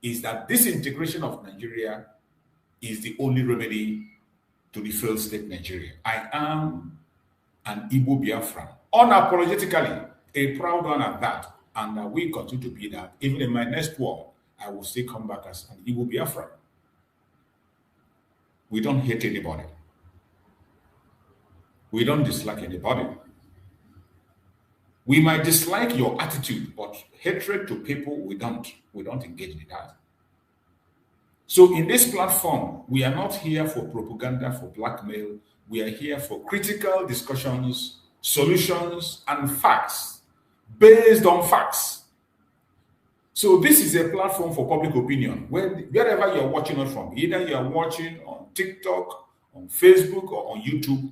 is that disintegration of Nigeria is the only remedy to the failed state Nigeria. I am an Igbo Biafran, unapologetically, a proud one at that, and I will continue to be that. Even in my next war, I will still come back as an Igbo Biafran. We don't hate anybody. We don't dislike anybody. We might dislike your attitude, but hatred to people, we don't engage in that. So in this platform, we are not here for propaganda, for blackmail. We are here for critical discussions, solutions, and facts, based on facts. So this is a platform for public opinion. Wherever you're watching us from, either you're watching on TikTok, on Facebook, or on YouTube,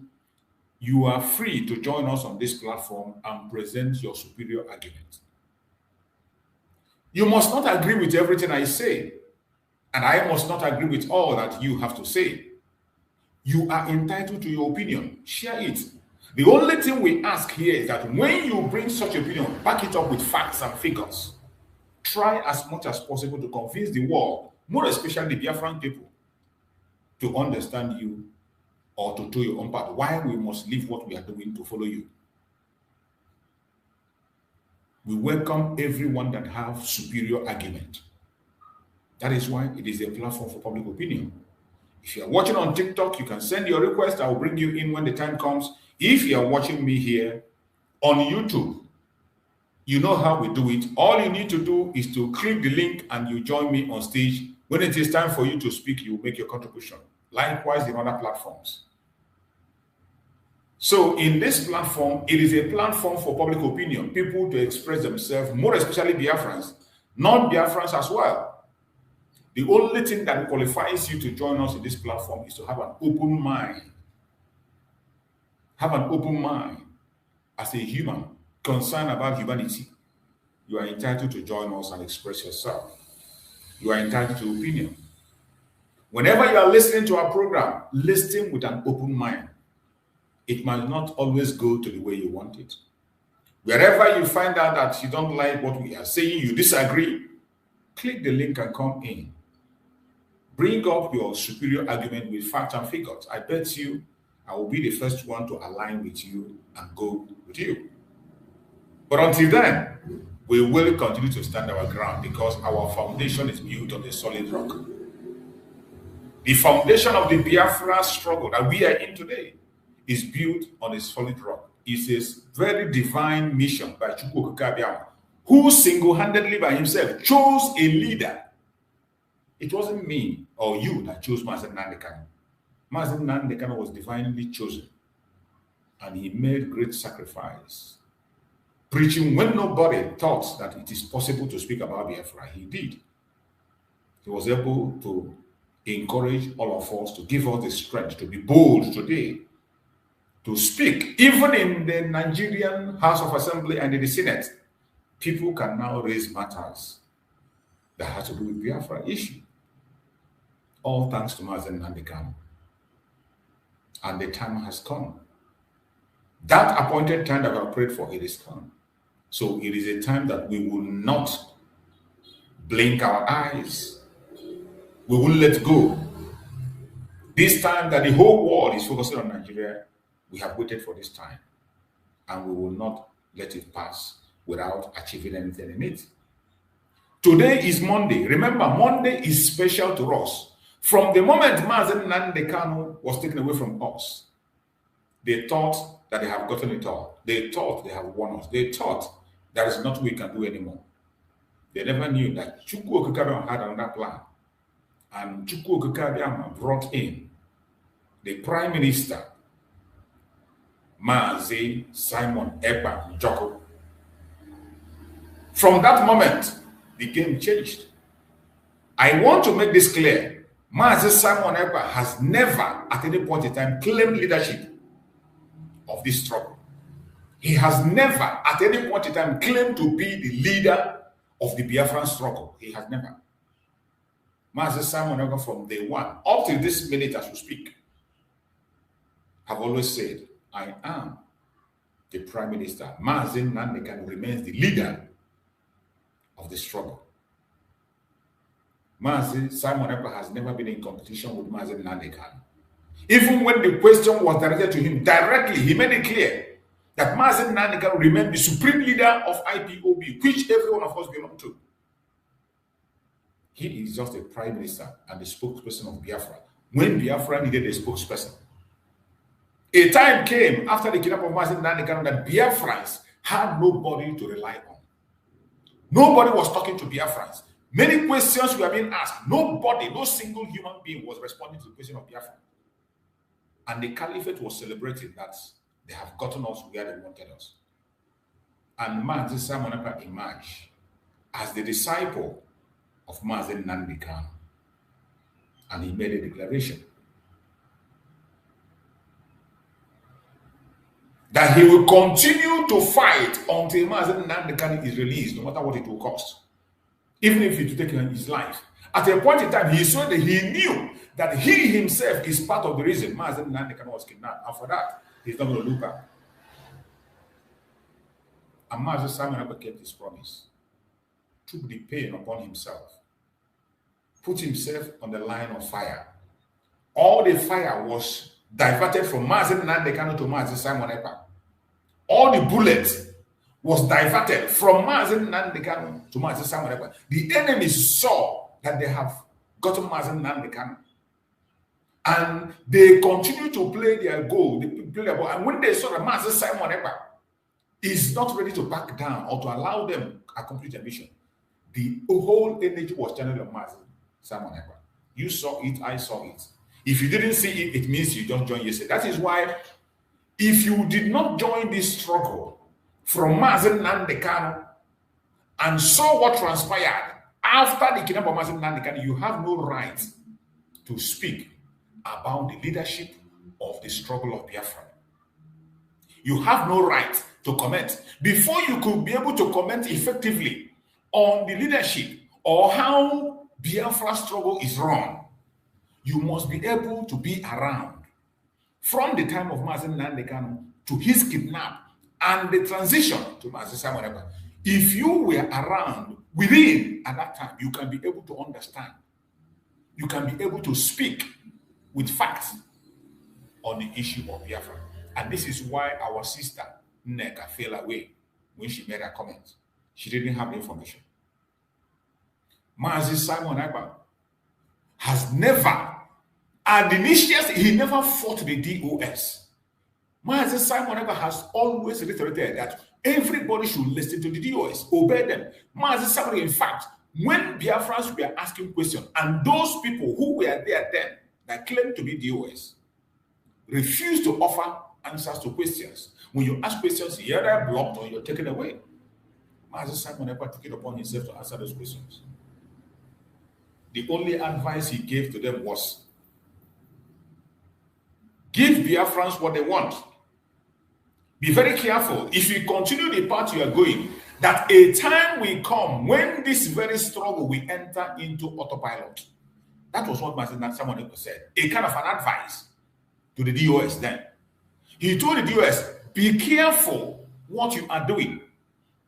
you are free to join us on this platform and present your superior argument. You must not agree with everything I say, and I must not agree with all that you have to say. You are entitled to your opinion. Share it. The only thing we ask here is that when you bring such opinion, back it up with facts and figures. Try as much as possible to convince the world, more especially the Biafran people, to understand you or to do your own part. Why we must leave what we are doing to follow you. We welcome everyone that have superior argument. That is why it is a platform for public opinion. If you are watching on TikTok, you can send your request. I will bring you in when the time comes. If you are watching me here on YouTube, you know how we do it. All you need to do is to click the link and you join me on stage. When it is time for you to speak, you make your contribution. Likewise in other platforms. So in this platform, it is a platform for public opinion, people to express themselves, more especially Biafrans, non-Biafrans as well. The only thing that qualifies you to join us in this platform is to have an open mind. Have an open mind as a human concerned about humanity. You are entitled to join us and express yourself. You are entitled to opinion. Whenever you are listening to our program, listen with an open mind. It might not always go to the way you want it. Wherever you find out that you don't like what we are saying, you disagree, click the link and come in. Bring up your superior argument with facts and figures. I bet you I will be the first one to align with you and go with you. But until then, we will continue to stand our ground because our foundation is built on a solid rock. The foundation of the Biafra struggle that we are in today is built on a solid rock. It's a very divine mission by Chukwu Okike, who single-handedly by himself chose a leader. It wasn't me or you that chose Mazi Nnamdi Kanu. Mazi Nnamdi Kanu was divinely chosen, and he made great sacrifice. Preaching when nobody thought that it is possible to speak about Biafra, he did. He was able to encourage all of us, to give us the strength to be bold today, to speak. Even in the Nigerian House of Assembly and in the Senate, people can now raise matters that have to do with Biafra issue. All thanks to Mazi Nnamdi Kanu. And the time has come. That appointed time that we have prayed for, it is come. So it is a time that we will not blink our eyes. We will let go. This time that the whole world is focusing on Nigeria, we have waited for this time. And we will not let it pass without achieving anything in it. Today is Monday. Remember, Monday is special to us. From the moment Mazi Nnamdi Kanu was taken away from us, they thought that they have gotten it all. They thought they have won us. They thought there is nothing we can do anymore. They never knew that Chukwu Okike had another plan. And Chukwu Okike brought in the Prime Minister, Mazi Simon Ekpa Njoko. From that moment, the game changed. I want to make this clear. Mazi Simon Ekpa has never at any point in time claimed leadership of this struggle. He has never at any point in time claimed to be the leader of the Biafran struggle. He has never. Mazi Simon Ekpa from day one up to this minute as we speak have always said, I am the Prime Minister. Mazi Nnamdi Kanu remains the leader of the struggle. Mazi Simon Ekpa has never been in competition with Mazi Nnamdi Kanu. Even when the question was directed to him directly, he made it clear that Mazi Nnamdi Kanu remained the supreme leader of IPOB, which every one of us belong to. He is just a prime minister and the spokesperson of Biafra. When Biafra needed a spokesperson, a time came after the kidnapping of Mazi Nnamdi Kanu that Biafrans had nobody to rely on. Nobody was talking to Biafrans. Many questions were being asked. Nobody, no single human being was responding to the question of Biafra. And the caliphate was celebrating that they have gotten us where they wanted us. And Mazi Simon Ekpa emerged as the disciple of Mazi Nnamdi Kanu. And he made a declaration that he will continue to fight until Mazi Nnamdi Kanu is released, no matter what it will cost. Even if it will take his life. At a point in time, he saw that he knew that he himself is part of the reason Mazi Nnamdi Kanu was kidnapped. And for that, he's not going to look back. And Mazi Simon Ekpa kept his promise, took the pain upon himself, put himself on the line of fire. All the fire was diverted from Mazi Nnamdi Kanu to Mazi Simon Ekpa. All the bullets was diverted from Mazi Nnamdi Kanu to Mazi Simon Ekpa. The enemies saw that they have gotten Mazi Nnamdi Kanu. And they continue to play their goal, they play their ball. And when they saw that Mazi Simon Ekpa is not ready to back down or to allow them to accomplish their mission, the whole energy was channeled on Mazi Simon Ekpa. You saw it, I saw it. If you didn't see it, it means you don't join yesterday. That is why, if you did not join this struggle from Mazi Nnamdi Kanu and saw what transpired after the kidnapping of Mazi Nnamdi Kanu, you have no right to speak about the leadership of the struggle of Biafra. You have no right to comment. Before you could be able to comment effectively on the leadership or how Biafra struggle is run, you must be able to be around from the time of Mazi Nnamdi Kanu to his kidnap and the transition to Mazi Simon Ekpa. If you were around within at that time, you can be able to understand. You can be able to speak with facts on the issue of Biafra. And this is why our sister Nneka fell away when she made her comment. She didn't have the information. Mazi Simon Ekpa has never, at the initials, he never fought the DOS. Mazi Simon Ekpa has always reiterated that everybody should listen to the DOS, obey them. Mazi Simon, in fact, when Biafrans were asking questions, and those people who were there then that claimed to be DOS refused to offer answers to questions. When you ask questions, you're either blocked or you're taken away. Mazi Simon Ekpa took it upon himself to answer those questions. The only advice he gave to them was, give Biafrans what they want. Be very careful. If you continue the path you are going, that a time will come when this very struggle will enter into autopilot. That was what Mazi Nnamdi Kanu said. A kind of an advice to the DOS then. He told the DOS, be careful what you are doing.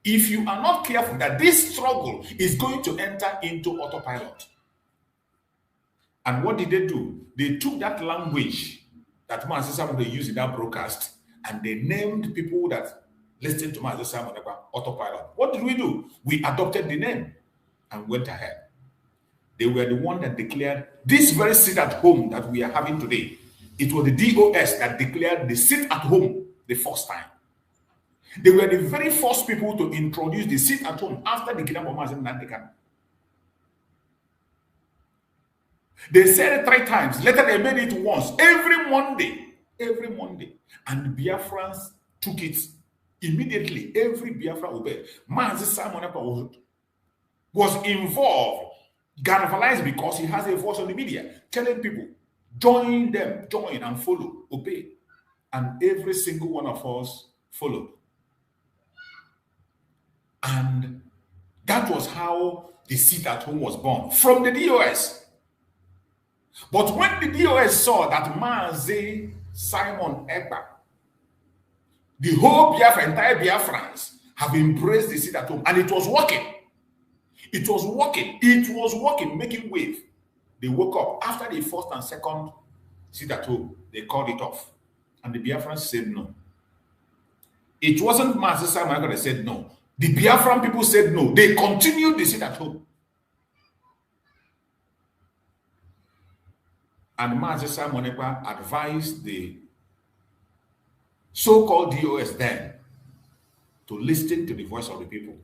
If you are not careful, that this struggle is going to enter into autopilot. And what did they do? They took that language that Mazi Simon Ekpa used in that broadcast, and they named people that listened to Mazi Simon Ekpa autopilot. What did we do? We adopted the name and went ahead. They were the one that declared this very sit at home that we are having today. It was the DOS that declared the sit at home the first time. They were the very first people to introduce the sit at home after the kidnapping of Mazi Nnamdi Kanu. They said it 3 times. Later they made it once. Every Monday. And Biafrans took it immediately. Every Biafra obeyed. Mazi Simon Ekpa was involved, galvanized, because he has a voice on the media, telling people, join them, join and follow, obey. And every single one of us followed. And that was how the sit at home was born, from the DOS. But when the DOS saw that Mazi Simon Ekpa, the whole Biafra, entire Biafrans, have embraced the sit at home, and it was working. It was working. It was working, making wave. They woke up. After the first and second sit at home, they called it off. And the Biafrans said no. It wasn't Mazi Simon Ekpa that said no. The Biafran people said no. They continued the sit at home. And Mazi Simon Ekpa advised the so-called DOS then to listen to the voice of the people.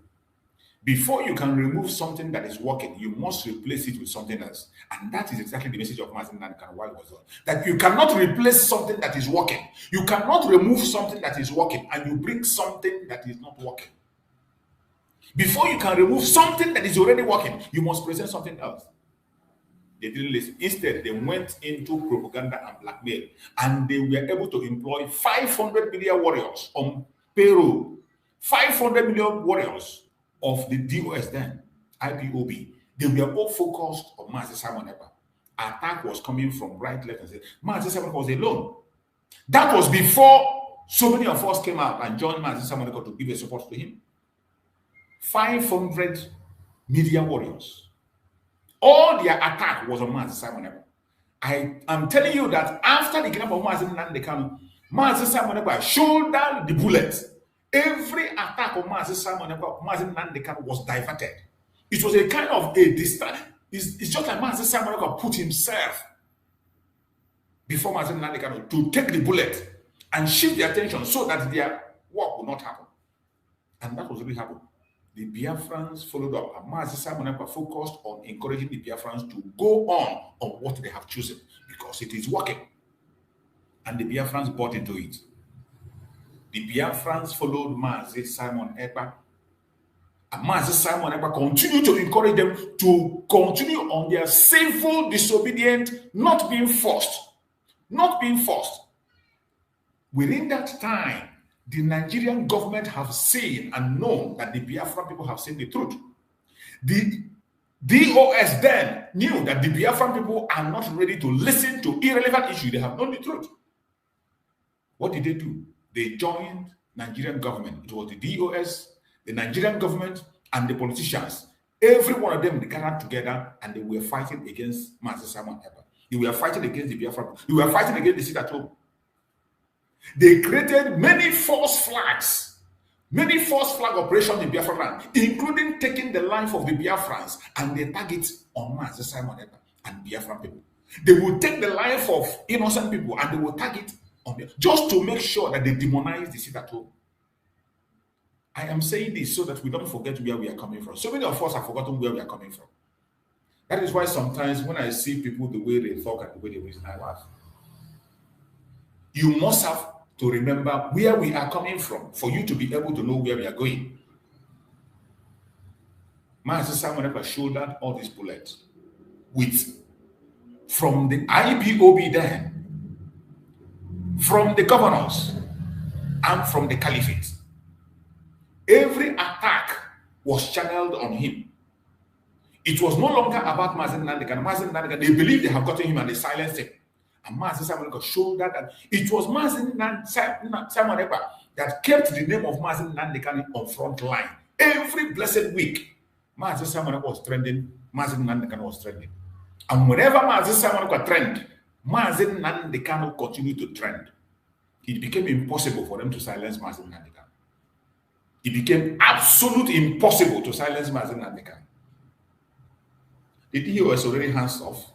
Before you can remove something that is working, you must replace it with something else. And that is exactly the message of Mazi Nnamdi Kanu while it was on. That you cannot replace something that is working. You cannot remove something that is working and you bring something that is not working. Before you can remove something that is already working, you must present something else. They didn't listen. Instead, they went into propaganda and blackmail. And they were able to employ 500 million warriors on payroll. 500 million warriors of the DOS then, IPOB. They were all focused on Mazi Simon Ekpa. Attack was coming from right, left, and center. Mazi Simon Ekpa was alone. That was before so many of us came out and joined Mazi Simon Ekpa to give a support to him. 500 media warriors. All their attack was on Mazi Simon Ekpa. I am telling you that after the kidnapping of Mazi Nnamdi Kanu, Mazi Simon Ekpa shouldered the bullet. Every attack on Mazi Simon Ekpa, Mazi Nnamdi Kanu was diverted. It was a kind of a distraction. It's just like Mazi Simon Ekpa put himself before Mazi Nnamdi Kanu to take the bullet and shift the attention so that their work would not happen. And that was really happened. The Biafrans followed up, and Mazi Simon Ekpa focused on encouraging the Biafrans to go on what they have chosen because it is working. And the Biafrans bought into it. The Biafrans followed Mazi Simon Ekpa, and Mazi Simon Ekpa continued to encourage them to continue on their sinful, disobedient, not being forced. Within that time, the Nigerian government have seen and known that the Biafran people have seen the truth. The DOS then knew that the Biafran people are not ready to listen to irrelevant issues. They have known the truth. What did they do? They joined Nigerian government. It was the DOS, the Nigerian government, and the politicians. Every one of them gathered together and they were fighting against Mazi Simon Ekpa. They were fighting against the Biafra. They were fighting against the sit at home. They created many false flags operations in Biafra land, including taking the life of the Biafrans and they target on Mazi Simon Ekpa and Biafran people. They will take the life of innocent people and they will target on them just to make sure that they demonize the sit at home. I am saying this so that we don't forget where we are coming from. So many of us have forgotten where we are coming from. That is why sometimes when I see people the way they talk and the way they reason, I laugh. You must have to remember where we are coming from for you to be able to know where we are going. Mazi Simon Ekpa shouldered all these bullets from the IPOB then, from the governors, and from the caliphate. Every attack was channeled on him. It was no longer about Mazi Nnamdi Kanu. They believed they have gotten him and they silenced him. And Mazi Simon Ekpa shouldered that. It was Mazi Simon Ekpa that kept the name of Mazi Nnamdi Kanu on front line. Every blessed week, Mazi Simon Ekpa was trending, Mazi Nnamdi Kanu was trending. And whenever Mazi Simon Ekpa trended, Mazi Nnamdi Kanu continued to trend. It became impossible for them to silence Mazi Nnamdi Kanu. It became absolutely impossible to silence Mazi Nnamdi Kanu. The DOS already hands off.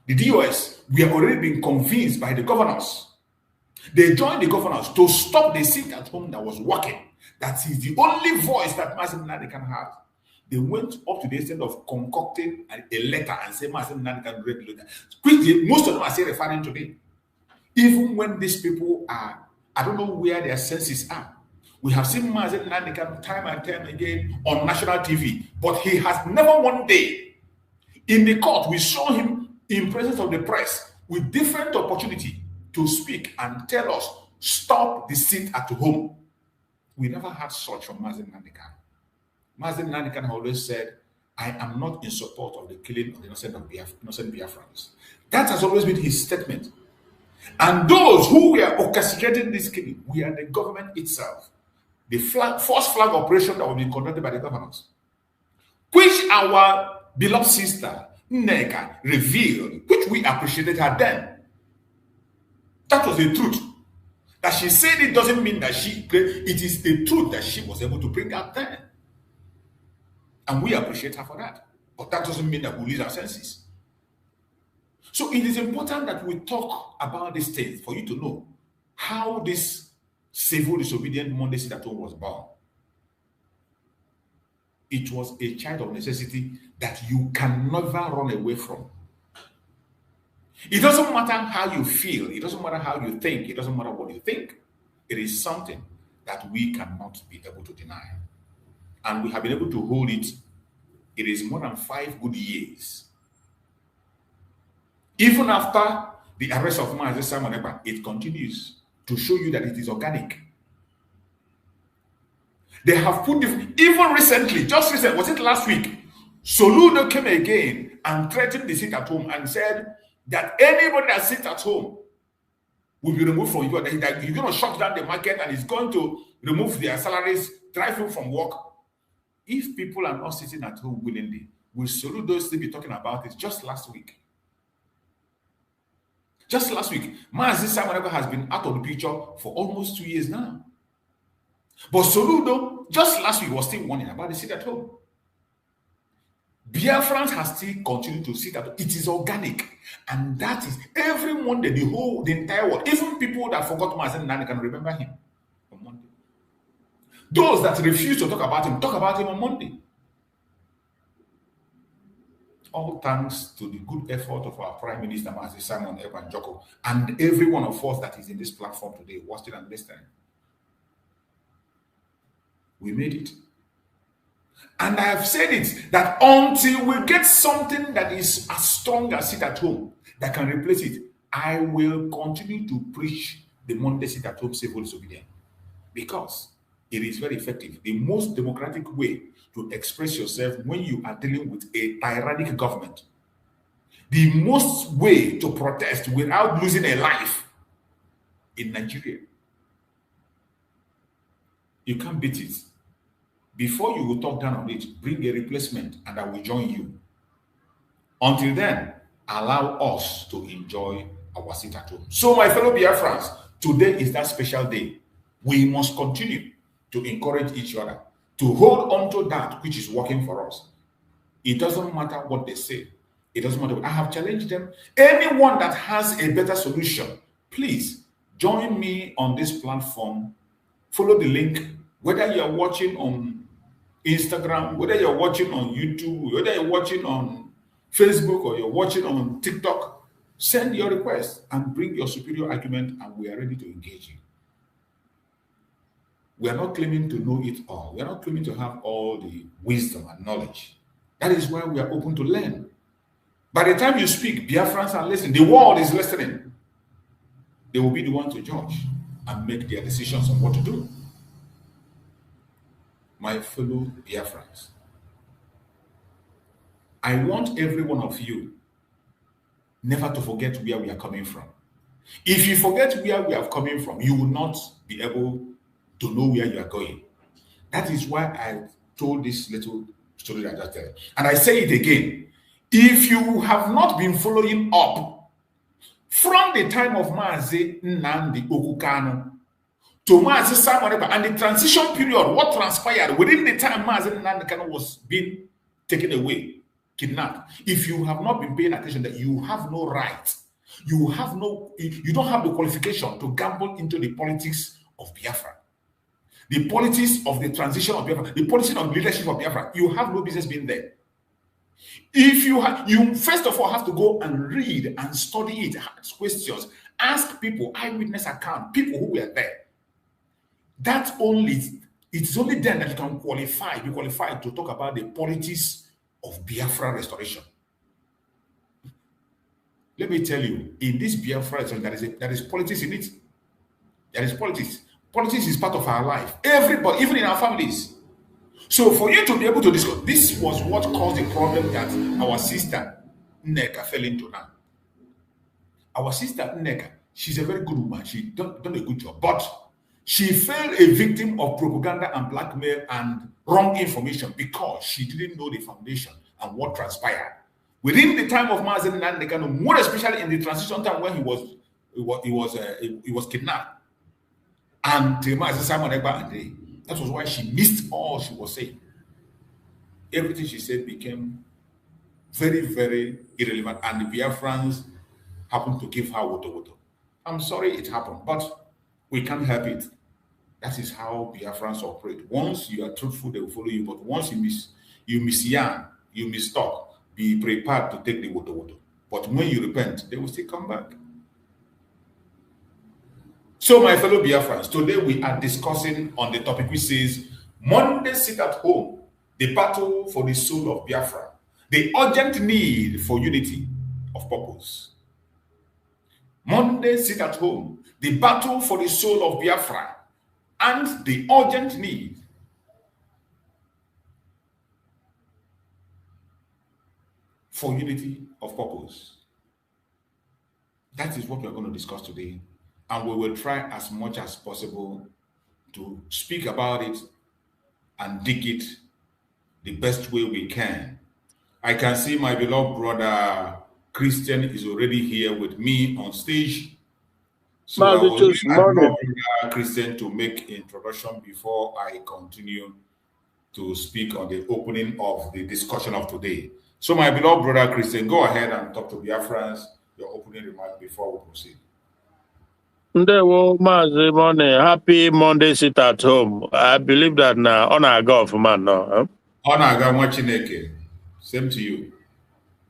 The DOS, we have already been convinced by the governors. They joined the governors to stop the sit at home that was working. That is the only voice that Mazi Nnamdi Kanu had. They went up to the extent of concocting a letter and say Mazi Nnamdi Kanu read the letter. Quickly, most of them are still referring to me. Even when these people are, I don't know where their senses are. We have seen Mazi Nnamdi Kanu time and time again on national TV, but he has never one day in the court. We saw him in presence of the press with different opportunity to speak and tell us, stop the sit at home. We never had such from Mazi Nnamdi Kanu. Mazi Nnamdi Kanu always said, I am not in support of the killing of the innocent Biafrans. That has always been his statement. And those who were orchestrating this killing were the government itself. The false flag operation that was being conducted by the governors. which our beloved sister Nneka revealed, which we appreciated her then. That was the truth. That she said it doesn't mean that it is the truth that she was able to bring out then. And we appreciate her for that. But that doesn't mean that we lose our senses. So it is important that we talk about these things for you to know how this civil disobedient Monday sit-at-home was born. It was a child of necessity that you can never run away from. It doesn't matter how you feel. It doesn't matter how you think. It doesn't matter what you think. It is something that we cannot be able to deny. And we have been able to hold it. It is more than 5 good years. Even after the arrest of Mazi Nnamdi Kanu, it continues to show you that it is organic. They have put even recently, just recently, was it last week? Soludo came again and threatened the sit-at-home and said that anybody that sits at home will be removed from you. That you're going to shut down the market and it's going to remove their salaries, drive them from work. If people are not sitting at home willingly, will Soludo still be talking about it? Just last week. Just last week, Mazi Nnamdi Kanu has been out of the picture for almost 2 years now. But Soludo, just last week, was still warning about the sit-at-home. Biafrans has still continued to sit at home. It is organic. And that is every Monday, the entire world, even people that forgot Mazi Nnamdi Kanu can remember him on Monday. Those that refuse to talk about him on Monday. All thanks to the good effort of our Prime Minister, Mazi Nnamdi, and every one of us that is in this platform today, watching and listening. We made it. And I have said it, that until we get something that is as strong as sit-at-home that can replace it, I will continue to preach the Monday sit-at-home civil disobedience. Because it is very effective. The most democratic way to express yourself when you are dealing with a tyrannic government. The most way to protest without losing a life in Nigeria. You can't beat it. Before you will talk down on it, bring a replacement and I will join you. Until then, allow us to enjoy our sit-at-home. So my fellow Biafrans, today is that special day. We must continue to encourage each other, to hold on to that which is working for us. It doesn't matter what they say. It doesn't matter. I have challenged them. Anyone that has a better solution, please join me on this platform. Follow the link, whether you're watching on Instagram, whether you're watching on YouTube, whether you're watching on Facebook or you're watching on TikTok, send your request and bring your superior argument and we are ready to engage you. We are not claiming to know it all. We are not claiming to have all the wisdom and knowledge. That is why we are open to learn. By the time you speak, Biafrans are listening. The world is listening. They will be the one to judge and make their decisions on what to do. My fellow Biafrans, I want every one of you never to forget where we are coming from. If you forget where we are coming from, you will not be able to know where you are going. That is why I told this little story that I just tell. And I say it again. If you have not been following up from the time of Mazi Nnamdi Kanu to Mazi Nnamdi Kanu and the transition period, what transpired within the time Mazi Nnamdi Kanu was being taken away, kidnapped. If you have not been paying attention, that you have no right, you don't have the qualification to gamble into the politics of Biafra, the politics of the transition of Biafra, the politics of leadership of Biafra. You have no business being there. If you first of all have to go and read and study it, ask questions, ask people, eyewitness account, people who were there. It's only then that you can be qualified to talk about the politics of Biafra restoration. Let me tell you, in this Biafra restoration, there is politics in it. There is politics. Politics is part of our life. Everybody, even in our families. So for you to be able to discuss, this was what caused the problem that our sister Nneka fell into now. Our sister Nneka, she's a very good woman. She done a good job, but she fell a victim of propaganda and blackmail and wrong information because she didn't know the foundation and what transpired. Within the time of Mazi Nnamdi Kanu, more especially in the transition time when he was kidnapped, and Mazi Simon Ekpa, that was why she missed all she was saying. Everything she said became very, very irrelevant, and the Biafrans happened to give her woto. I'm sorry it happened, but we can't help it. That is how Biafrans operate. Once you are truthful, they will follow you. But once you misyan, you mistalk, be prepared to take the woto. But when you repent, they will still come back. So, my fellow Biafrans, today we are discussing on the topic which says, Monday sit at home, the battle for the soul of Biafra, the urgent need for unity of purpose. Monday sit at home, the battle for the soul of Biafra, and the urgent need for unity of purpose. That is what we are going to discuss today. And we will try as much as possible to speak about it and dig it the best way we can. I can see my beloved brother Christian is already here with me on stage. So I will leave my brother Christian to make introduction before I continue to speak on the opening of the discussion of today. So my beloved brother Christian, go ahead and talk to Biafrans, your opening remark before we proceed. Happy Monday sit at home. I believe that now on our golf man now. On our Chineke. Same to you.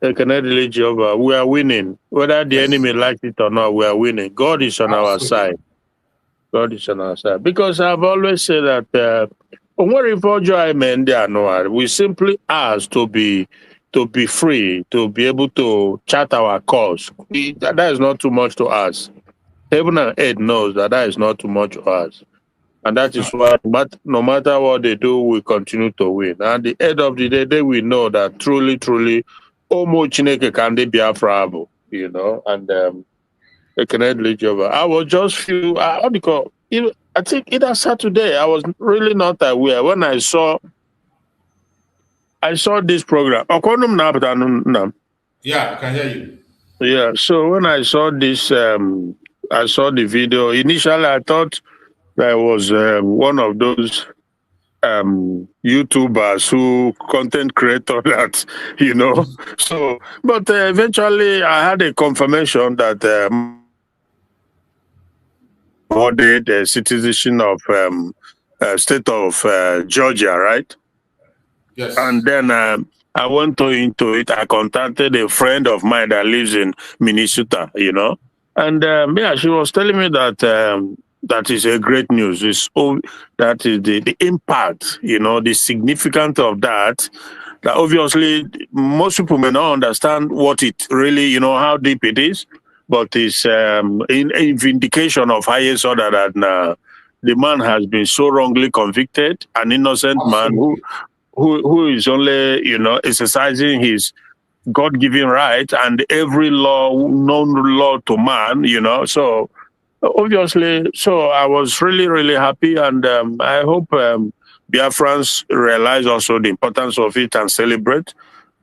We are winning. Whether the enemy likes it or not, we are winning. God is on our side. God is on our side. Because I've always said that we simply ask to be free, to be able to chart our course. That is not too much to ask. Heaven and earth knows that is not too much for us. And that is why no matter what they do, we continue to win. And at the end of the day, we know that truly, Omo Chineke can be Biafra, you know, and I was just I think either Saturday, I was really not aware when I saw this program. Yeah, I can hear you. Yeah, so when I saw this, I saw the video. Initially, I thought that was one of those YouTubers content creator that, you know. So, but eventually I had a confirmation that the citizenship of state of Georgia, right? Yes. And then I went into it. I contacted a friend of mine that lives in Minnesota, you know. And she was telling me that that is a great news. That is the impact, you know, the significance of that. That obviously most people may not understand what it really, you know, how deep it is, but it's a vindication of highest order that the man has been so wrongly convicted, an innocent man who is only, you know, exercising his God-given right and every law, known law to man, you know. So obviously, so I was really happy, and I hope Biafrans realize also the importance of it and celebrate.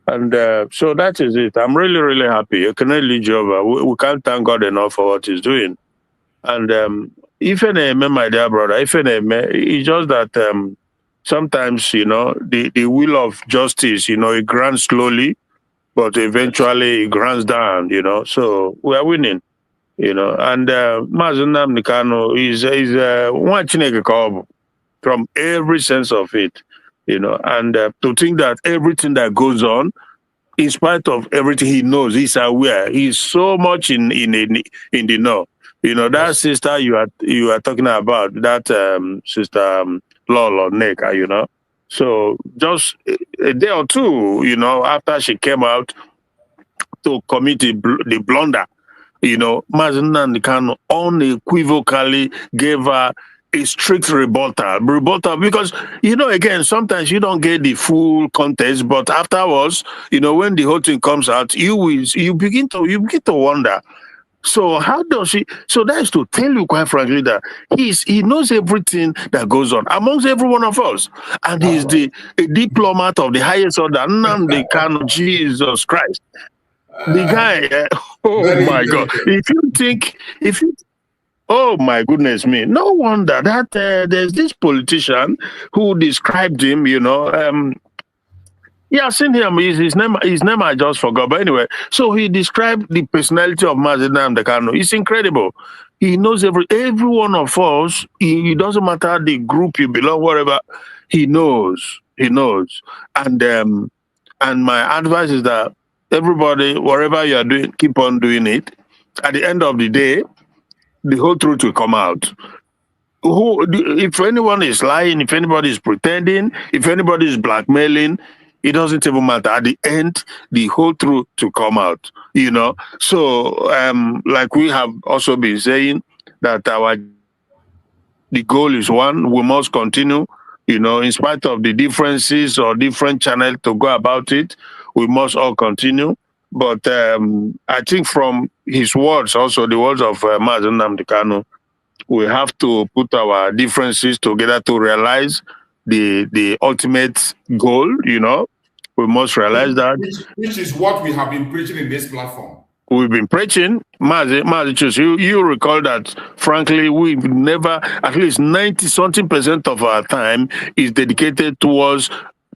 And so that is it. I'm really happy. We can't thank God enough for what he's doing. And if my dear brother, it's just that sometimes, you know, the will of justice, you know, it grants slowly, but eventually it grants down, you know. So we are winning, you know. And Mazi Nnamdi Kanu is one Chineke Kaobu from every sense of it, you know. And to think that everything that goes on, in spite of everything he knows, he's aware. He's so much in the know. You know, that sister you are talking about, that sister Lolo Neka, you know. So just a day or two, you know, after she came out to commit the blunder, you know, Mazi Nnamdi Kanu unequivocally gave her a strict rebuttal because, you know, again, sometimes you don't get the full context, but afterwards, you know, when the whole thing comes out, you begin to wonder, So how does he? So that is to tell you quite frankly that he knows everything that goes on amongst every one of us, and That's he's right. a diplomat of the highest order. Nnamdi Kanu, Jesus Christ, the guy. Oh Very my God! intelligent. If you Oh my goodness me! No wonder that there's this politician who described him. Yeah, I've seen him. His name I just forgot. But anyway, so he described the personality of Mazi Nnamdi Kanu. It's incredible. He knows every one of us. It doesn't matter the group you belong, whatever. He knows. He knows. And my advice is that everybody, whatever you are doing, keep on doing it. At the end of the day, the whole truth will come out. If anyone is lying, if anybody is pretending, if anybody is blackmailing, it doesn't even matter. At the end, the whole truth to come out. So like we have also been saying that the goal is one. We must continue, in spite of the differences or different channels to go about it. We must all continue. But I think from his words, also the words of Mazi Nnamdi Kanu, we have to put our differences together to realize the ultimate goal. We must realize that Which is what we have been preaching in this platform. we've been preaching. Mazi Chus, you recall that frankly we've never, at least 90-something% of our time is dedicated towards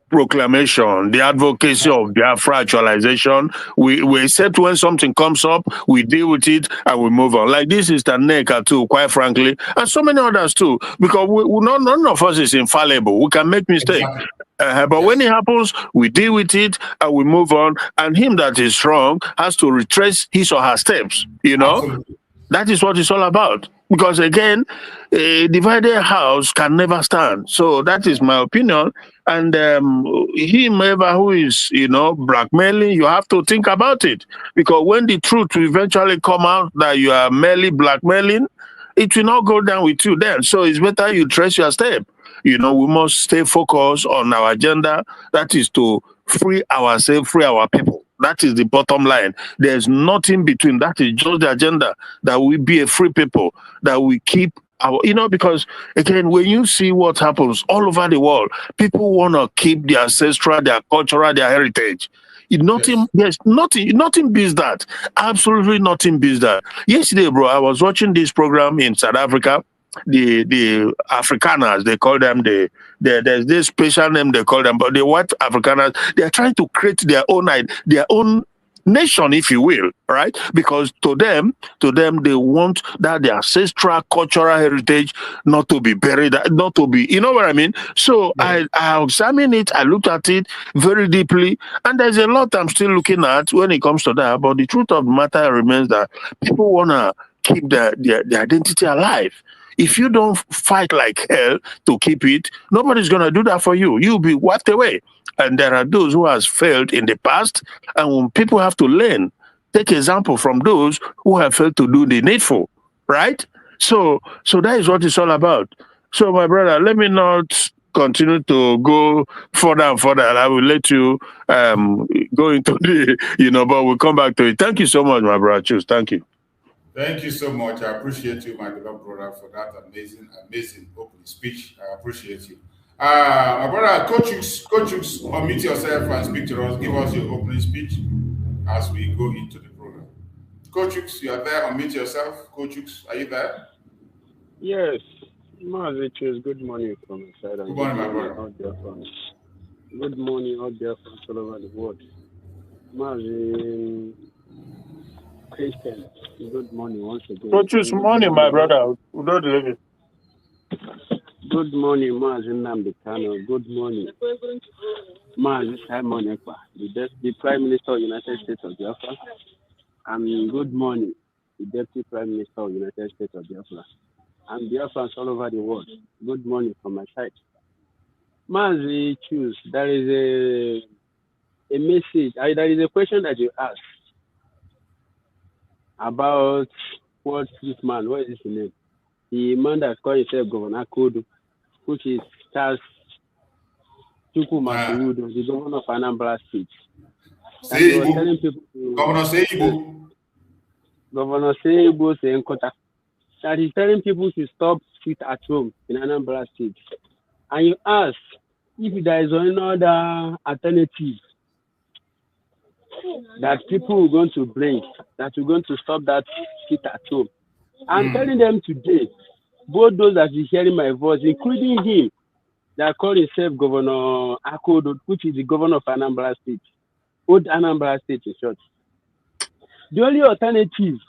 proclamation, the advocacy of Biafra actualization. We accept when something comes up, we deal with it, and we move on. Like this is the NECA too, quite frankly, and so many others too, because none of us is infallible. We can make mistakes. Exactly. But when it happens, we deal with it and we move on. And him that is strong has to retrace his or her steps. Absolutely. That is what it's all about. Because again, a divided house can never stand. So that is my opinion. And whoever who is, blackmailing, you have to think about it. Because when the truth will eventually come out that you are merely blackmailing, it will not go down with you then. So it's better you trace your step. We must stay focused on our agenda. That is to free ourselves, free our people. That is the bottom line. There's nothing between. That is just the agenda, that we be a free people, that we keep our, because again, when you see what happens all over the world, people want to keep their ancestral, their cultural, their heritage. There's nothing beats that. Absolutely nothing beats that. Yesterday, bro, I was watching this program in South Africa. The Afrikaners, they call them, there's this special name they call them, but the white Afrikaners, they're trying to create their own nation, if you will, right? Because to them, they want that their ancestral cultural heritage not to be buried, not to be, you know what I mean? So I examined it, I looked at it very deeply, and there's a lot I'm still looking at when it comes to that. But the truth of the matter remains that people want to keep their identity alive. If you don't fight like hell to keep it, nobody's going to do that for you. You'll be wiped away. And there are those who has failed in the past, and people have to learn. Take example from those who have failed to do the needful, right? So that is what it's all about. So, my brother, let me not continue to go further and further. I will let you go into the, but we'll come back to it. Thank you so much, my brother. Choose. Thank you. Thank you so much. I appreciate you, my beloved brother, for that amazing opening speech. I appreciate you. My brother, Coach Hughes, unmute yourself and speak to us. Give us your opening speech as we go into the program. Coach Hughes, you are there. Unmute yourself. Coach Hughes, are you there? Yes. Mazi, good morning from my side. Good morning, my brother. Good morning, all there from all over the world. Mazi, Christian, good morning once again. Coach, morning, my brother. Good morning, Mazi Nnamdi Kanu. Good morning, Mazi Ekpa, the Prime Minister of the United States of Biafra. And good morning, the Deputy Prime Minister of the United States of Biafra. And Biafrans all over the world. Good morning from my side. Mazi, choose. There is a message. There is a question that you asked about what this man, what is his name? The man that called himself Governor Kodu, which is Charles Chukwumakurudo, the governor of Anambra State. Say Igbo. Governor say Igbo. Governor Sebo Senkota, that he's telling people to stop sit at home in Anambra State. And you ask if there is another alternative that people are going to bring, that we're going to stop that sit at home. I'm telling them today, both those that is hearing my voice, including him, that call himself Governor Akodo, which is the governor of Anambra State, old Anambra State in short. The only alternative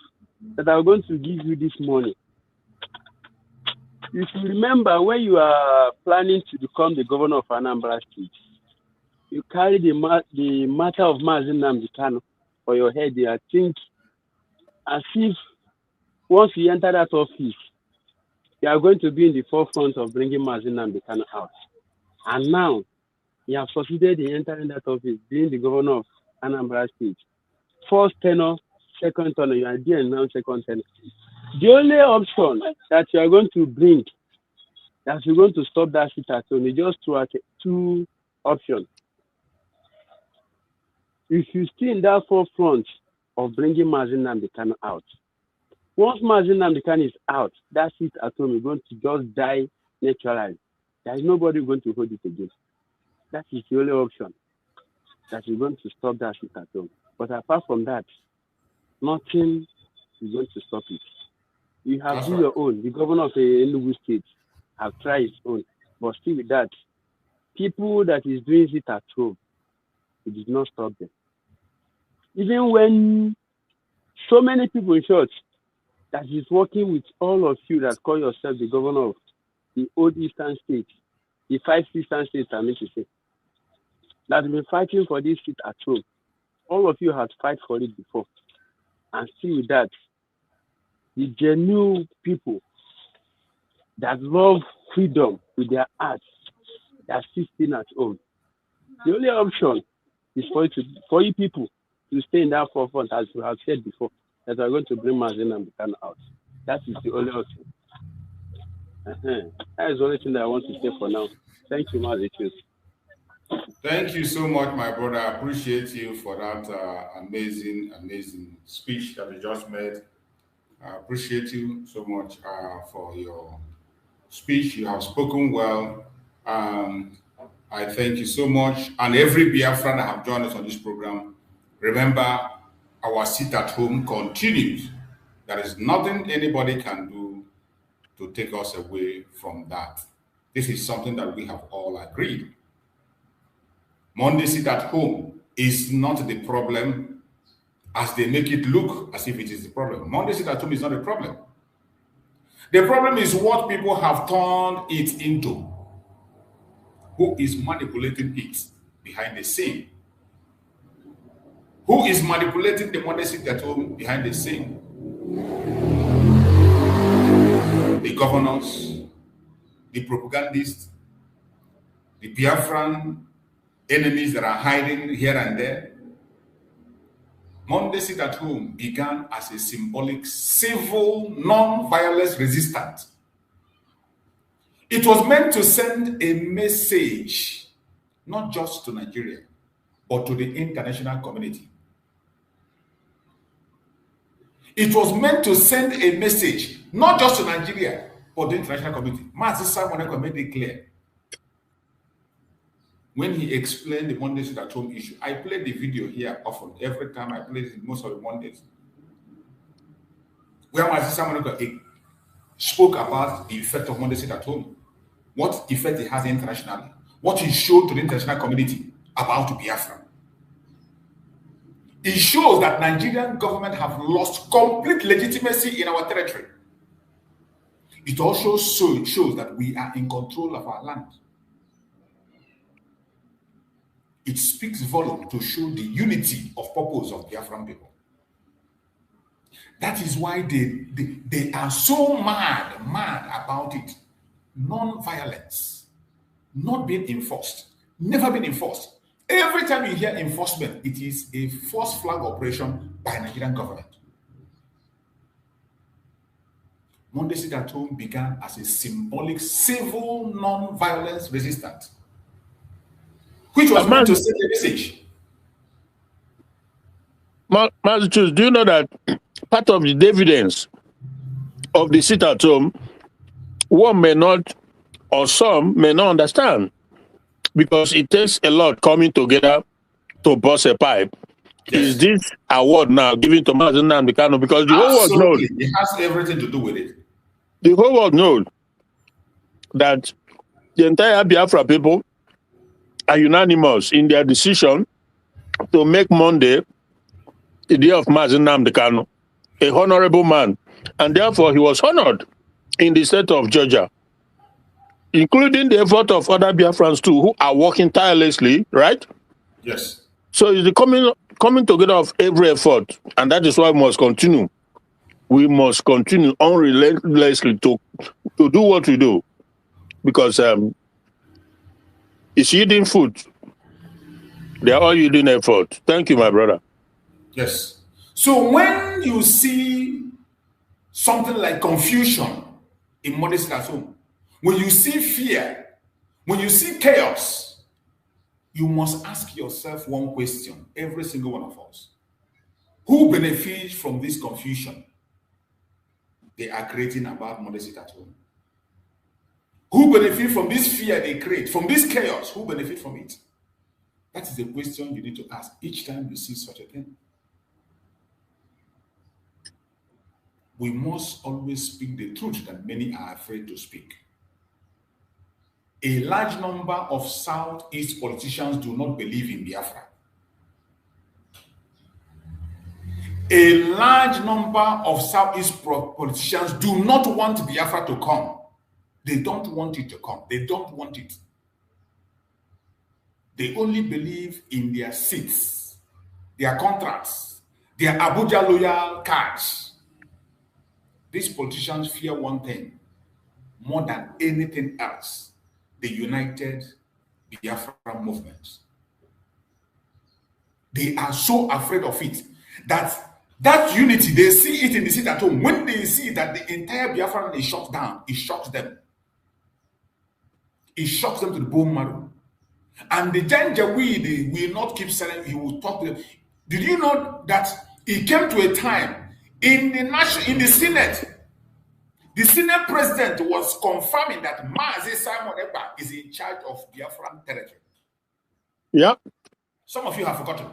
that I'm going to give you this morning, if you remember when you are planning to become the governor of Anambra State, you carry the matter of Mazi Nnamdi Kanu for your head. I think as if once you enter that office, you are going to be in the forefront of bringing Mazi Nnamdi Kanu out. And now, you have succeeded in entering that office, being the governor of Anambra State. First tenor, second tenor, you are there now, second tenor. The only option that you are going to bring, that you're going to stop that shit at home, is just two options. If you stay in that forefront of bringing Mazi Nnamdi Kanu out, once Mazi Nnamdi Kanu is out, that seat at home is going to just die naturally. There is nobody going to hold it again. That is the only option that is going to stop that shit at home. But apart from that, nothing is going to stop it. You have to do your own. The governor of Enugu State have tried his own. But still with that, people that is doing it at home, it did not stop them. Even when so many people in church that is working with all of you that call yourself the governor of the old Eastern States, the 5 Eastern States, I mean to say, that have been fighting for this seat at home. All of you had fight for it before. And still with that, the genuine people that love freedom with their hearts, they are still sitting at home. The only option is for you people to stay in that forefront, as we have said before, that we are going to bring Mazi Nnamdi Kanu out. That is the only option. That is the only thing that I want to say for now. Thank you, Mazi. Thank you so much, my brother. I appreciate you for that amazing speech that you just made. I appreciate you so much for your speech. You have spoken well. I thank you so much. And every Biafran that have joined us on this program, remember, our sit at home continues. There is nothing anybody can do to take us away from that. This is something that we have all agreed. Monday sit at home is not the problem as they make it look as if it is the problem. Monday sit at home is not a problem. The problem is what people have turned it into. Who is manipulating it behind the scene? Who is manipulating the Monday sit at home behind the scene? The governors, the propagandists, the Biafran enemies that are hiding here and there. Monday sit at home began as a symbolic civil non-violence resistance. It was meant to send a message, not just to Nigeria, but to the international community. It was meant to send a message, not just to Nigeria, but the international community. Mazi Nnamdi made it clear. When he explained the Monday sit at home issue, I played the video here often. Every time I play it, most of the Mondays. Where Mazi Nnamdi spoke about the effect of Monday sit at home, what effect it has internationally, what he showed to the international community about Biafra. It shows that Nigerian government have lost complete legitimacy in our territory. It also shows that we are in control of our land. It speaks volume to show the unity of purpose of Biafran people. That is why they are so mad about it. Non-violence, not being enforced, never been enforced. Every time you hear enforcement, it is a false flag operation by Nigerian government. Monday sit at home began as a symbolic civil non-violence resistance, which was meant to send a message. Massachusetts, do you know that part of the dividends of the sit at home, one may not, or some may not understand, because it takes a lot coming together to bust a pipe. Yes. Is this award now given to Mazi Nnamdi Kanu? Because the whole world knows. It has everything to do with it. The whole world knows that the entire Biafra people are unanimous in their decision to make Monday the day of Mazi Nnamdi Kanu a honorable man. And therefore, he was honored in the state of Georgia, including the effort of other Biafrans too, who are working tirelessly, right? Yes. So it's the coming together of every effort, and that is why we must continue. We must continue unrelentlessly to do what we do, because it's yielding food. They are all yielding effort. Thank you, my brother. Yes. So when you see something like confusion in modest classroom, when you see fear, when you see chaos, you must ask yourself one question, every single one of us. Who benefits from this confusion they are creating about modesty at home? Who benefits from this fear they create, from this chaos? Who benefits from it? That is the question you need to ask each time you see such a thing. We must always speak the truth that many are afraid to speak. A large number of Southeast politicians do not believe in Biafra. A large number of Southeast politicians do not want Biafra to come. They don't want it to come. They don't want it. They only believe in their seats, their contracts, their Abuja loyal cards. These politicians fear one thing more than anything else: the united Biafra movement. They are so afraid of it that unity, they see it in the seat at home. When they see that the entire Biafra is shut down, it shocks them. It shocks them to the bone marrow. And the Janjaweed, they will not keep silent. He will talk to them. Did you know that it came to a time in the Senate, the Senate president was confirming that Mazi Ekpa is in charge of Biafran territory. Yeah. Some of you have forgotten.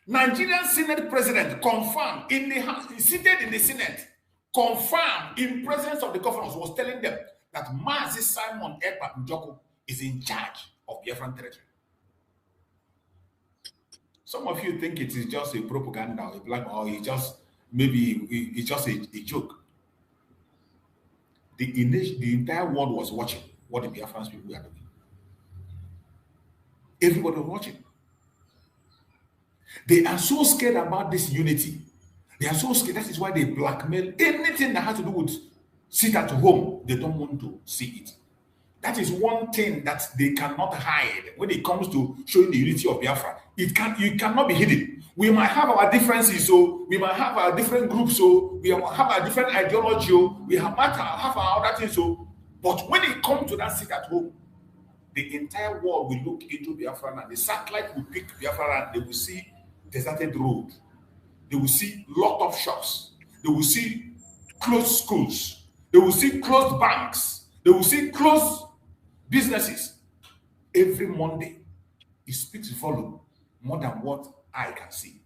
Nigerian Senate president confirmed in the house, seated in the Senate, confirmed in presence of the governors, was telling them that Mazi Ekpa Njoko is in charge of Biafran territory. Some of you think it is just a propaganda, a black, or it's just a joke. The entire world was watching what the Biafran people were doing. Everybody was watching. They are so scared about this unity. They are so scared. That is why they blackmail anything that has to do with sit at home. They don't want to see it. That is one thing that they cannot hide when it comes to showing the unity of Biafra. You cannot be hidden. We might have our differences, so we might have our different groups, so we might have our different ideology, so we might have our other things, so. But when it comes to that sit at home, the entire world will look into Biafra, and the satellite will pick Biafra, and they will see deserted road. They will see locked up shops. They will see closed schools. They will see closed banks. They will see closed businesses. Every Monday, it speaks volume more than what I can see.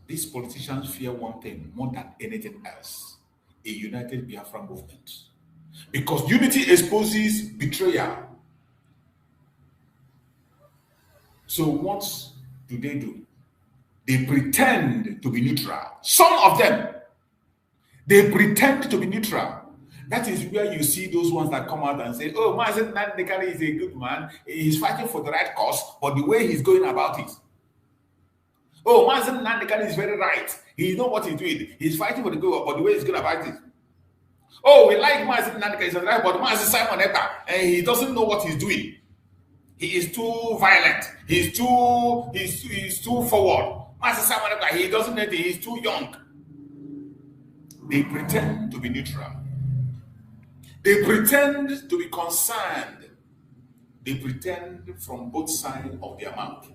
These politicians fear one thing more than anything else: a united Biafra movement. Because unity exposes betrayal. So what do? They pretend to be neutral. Some of them, they pretend to be neutral. That is where you see those ones that come out and say, oh, Mazi Nnamdi Kanu is a good man. He's fighting for the right cause, but the way he's going about it. Oh, Mazi Nnamdi Kanu is very right. He knows what he's doing. He's fighting for the good, but the way he's going about it. Oh, we like Mazi Nnamdi Kanu, he's right, but Mazi Ekpa, and he doesn't know what he's doing. He is too violent. He's too forward. Mazi Ekpa, he doesn't know anything. He's too young. They pretend to be neutral. They pretend to be concerned they pretend from both sides of their mouth.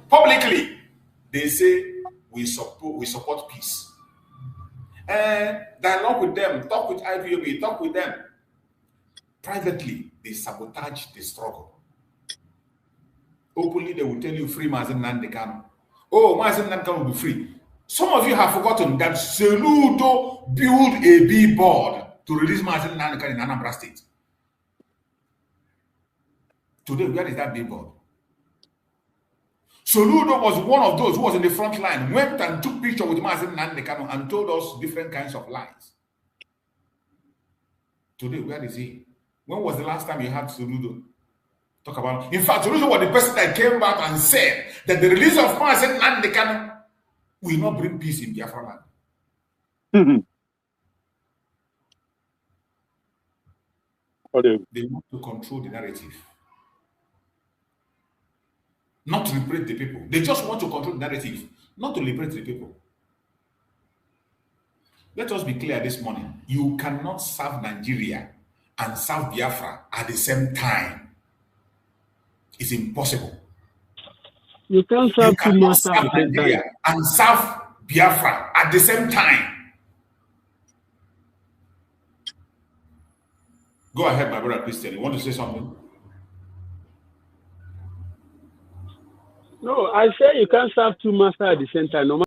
Publicly, they say we support peace. And dialogue with them, talk with IPOB, talk with them. Privately, they sabotage the struggle. Openly, they will tell you free Mazi Nnamdi Kanu. Oh, Mazi Nnamdi Kanu will be free. Some of you have forgotten that Soludo built a billboard to release Mazi Nnamdi Kanu in Anambra State. Today, where is that billboard? Soludo was one of those who was in the front line, went and took picture with Mazi Nnamdi Kanu and told us different kinds of lies. Today, where is he? When was the last time you had Soludo talk about it? In fact, Soludo was the person that came back and said that the release of Mazi Nnamdi Kanu will not bring peace in Biafra land. They want to control the narrative, not to liberate the people. They just want to control the narrative, not to liberate the people. Let us be clear this morning. You cannot serve Nigeria and serve Biafra at the same time. It's impossible. You can't serve two masters at the same time and serve Biafra at the same time. Go ahead, my brother Christian. You want to say something? No, I say you can't serve two masters at the same time. No